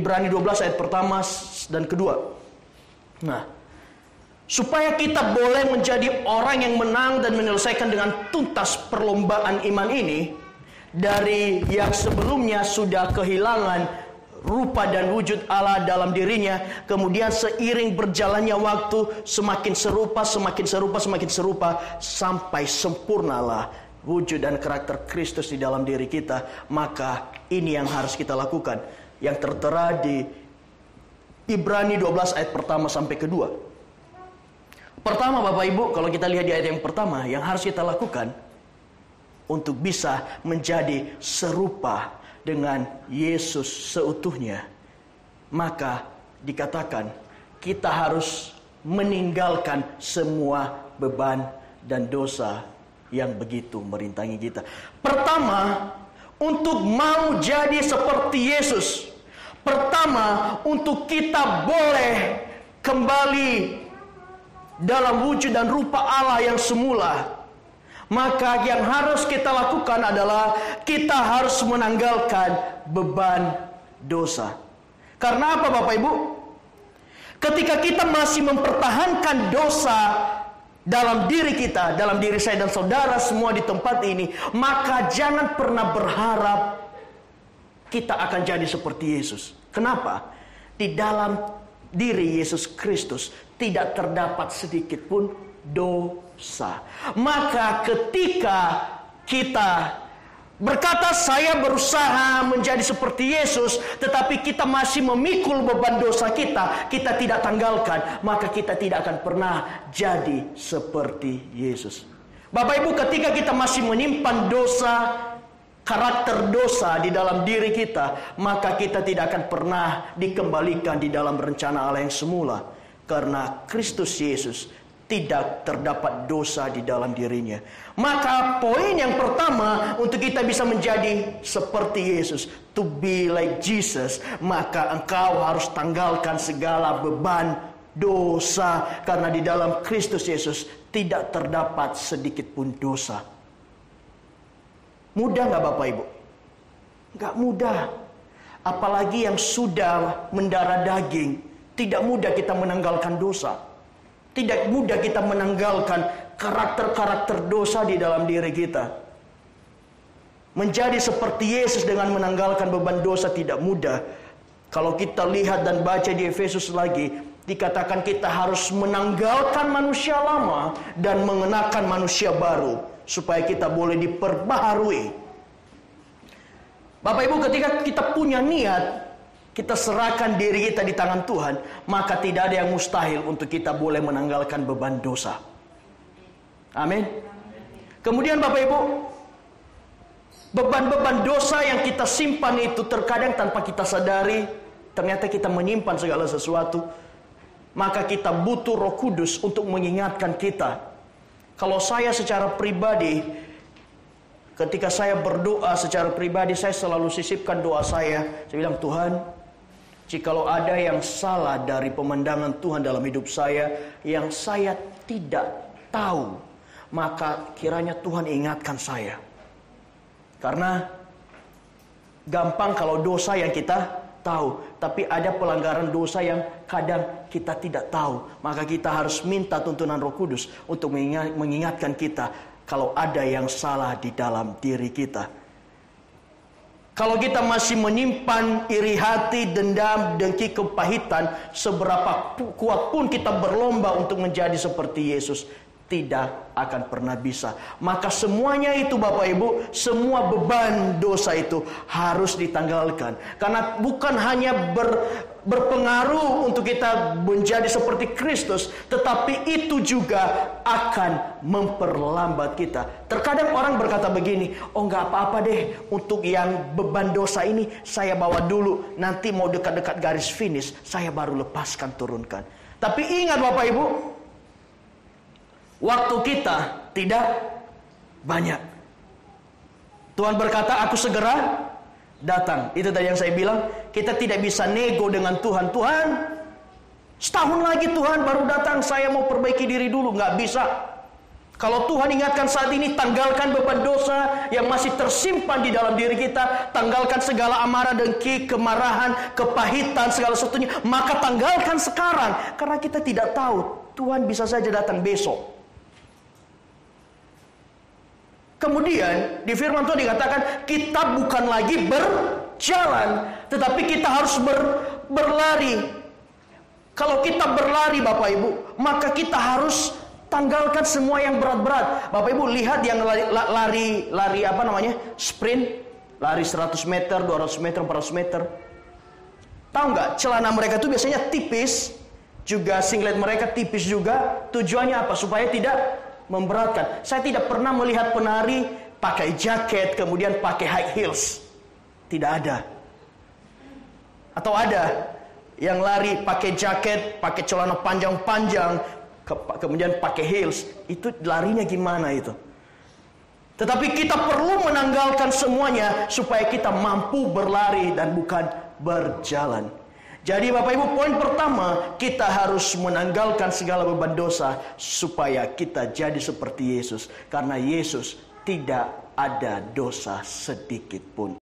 Ibrani 12 ayat pertama dan kedua. Nah, supaya kita boleh menjadi orang yang menang dan menyelesaikan dengan tuntas perlombaan iman ini, dari yang sebelumnya sudah kehilangan rupa dan wujud Allah dalam dirinya, kemudian seiring berjalannya waktu semakin serupa, sampai sempurnalah wujud dan karakter Kristus di dalam diri kita. Maka ini yang harus kita lakukan, yang tertera di Ibrani 12 ayat pertama sampai kedua. Pertama, Bapak Ibu, kalau kita lihat di ayat yang pertama, yang harus kita lakukan untuk bisa menjadi serupa dengan Yesus seutuhnya, maka dikatakan kita harus meninggalkan semua beban dan dosa yang begitu merintangi kita. Pertama, untuk mau jadi seperti Yesus. Pertama, untuk kita boleh kembali dalam wujud dan rupa Allah yang semula, maka yang harus kita lakukan adalah kita harus menanggalkan beban dosa. Karena apa, Bapak Ibu? Ketika kita masih mempertahankan dosa dalam diri kita, dalam diri saya dan saudara semua di tempat ini, maka jangan pernah berharap kita akan jadi seperti Yesus. Kenapa? Di dalam diri Yesus Kristus tidak terdapat sedikit pun dosa. Maka ketika kita berkata saya berusaha menjadi seperti Yesus, tetapi kita masih memikul beban dosa kita tidak tanggalkan, maka kita tidak akan pernah jadi seperti Yesus. Bapak Ibu, ketika kita masih menyimpan dosa, karakter dosa di dalam diri kita, maka kita tidak akan pernah dikembalikan di dalam rencana Allah yang semula. Karena Kristus Yesus tidak terdapat dosa di dalam dirinya. Maka poin yang pertama untuk kita bisa menjadi seperti Yesus, to be like Jesus, maka engkau harus tanggalkan segala beban dosa. Karena di dalam Kristus Yesus tidak terdapat sedikit pun dosa. Mudah nggak Bapak Ibu? Nggak mudah. Apalagi yang sudah mendarah daging. Tidak mudah kita menanggalkan dosa. Tidak mudah kita menanggalkan karakter-karakter dosa di dalam diri kita. Menjadi seperti Yesus dengan menanggalkan beban dosa tidak mudah. Kalau kita lihat dan baca di Efesus lagi, dikatakan kita harus menanggalkan manusia lama dan mengenakan manusia baru, supaya kita boleh diperbaharui. Bapak Ibu, ketika kita punya niat, kita serahkan diri kita di tangan Tuhan, maka tidak ada yang mustahil untuk kita boleh menanggalkan beban dosa. Amin. Kemudian Bapak Ibu, beban-beban dosa yang kita simpan itu terkadang tanpa kita sadari, ternyata kita menyimpan segala sesuatu. Maka kita butuh Roh Kudus untuk mengingatkan kita. Kalau saya secara pribadi, ketika saya berdoa secara pribadi, saya selalu sisipkan doa saya. Saya bilang, Tuhan, jikalau ada yang salah dari pemandangan Tuhan dalam hidup saya, yang saya tidak tahu, maka kiranya Tuhan ingatkan saya. Karena gampang kalau dosa yang kita tahu, tapi ada pelanggaran dosa yang kadang kita tidak tahu. Maka kita harus minta tuntunan Roh Kudus untuk mengingatkan kita kalau ada yang salah di dalam diri kita. Kalau kita masih menyimpan iri hati, dendam, dengki, kepahitan, seberapa kuat pun kita berlomba untuk menjadi seperti Yesus, tidak akan pernah bisa. Maka semuanya itu Bapak Ibu, semua beban dosa itu harus ditanggalkan. Karena bukan hanya berpengaruh untuk kita menjadi seperti Kristus, tetapi itu juga akan memperlambat kita. Terkadang orang berkata begini, oh nggak apa-apa deh, untuk yang beban dosa ini saya bawa dulu, nanti mau dekat-dekat garis finish saya baru lepaskan, turunkan. Tapi ingat Bapak Ibu, waktu kita tidak banyak. Tuhan berkata, aku segera datang. Itu tadi yang saya bilang, kita tidak bisa nego dengan Tuhan. Tuhan, setahun lagi Tuhan baru datang, saya mau perbaiki diri dulu. Nggak bisa. Kalau Tuhan ingatkan saat ini, tanggalkan beban dosa yang masih tersimpan di dalam diri kita. Tanggalkan segala amarah, dengki, kemarahan, kepahitan, segala sesuatunya. Maka tanggalkan sekarang. Karena kita tidak tahu, Tuhan bisa saja datang besok. Kemudian di firman Tuhan dikatakan, kita bukan lagi berjalan, tetapi kita harus berlari. Kalau kita berlari Bapak Ibu, maka kita harus tanggalkan semua yang berat-berat. Bapak Ibu lihat yang lari apa namanya? Sprint, lari 100 meter, 200 meter, 400 meter. Tahu nggak? Celana mereka itu biasanya tipis, juga singlet mereka tipis juga. Tujuannya apa? Supaya tidak memberatkan. Saya tidak pernah melihat penari pakai jaket kemudian pakai high heels. Tidak ada. Atau ada yang lari pakai jaket, pakai celana panjang-panjang, kemudian pakai heels. Itu larinya gimana itu? Tetapi kita perlu menanggalkan semuanya supaya kita mampu berlari dan bukan berjalan. Jadi Bapak Ibu, poin pertama, kita harus menanggalkan segala beban dosa supaya kita jadi seperti Yesus. Karena Yesus tidak ada dosa sedikit pun.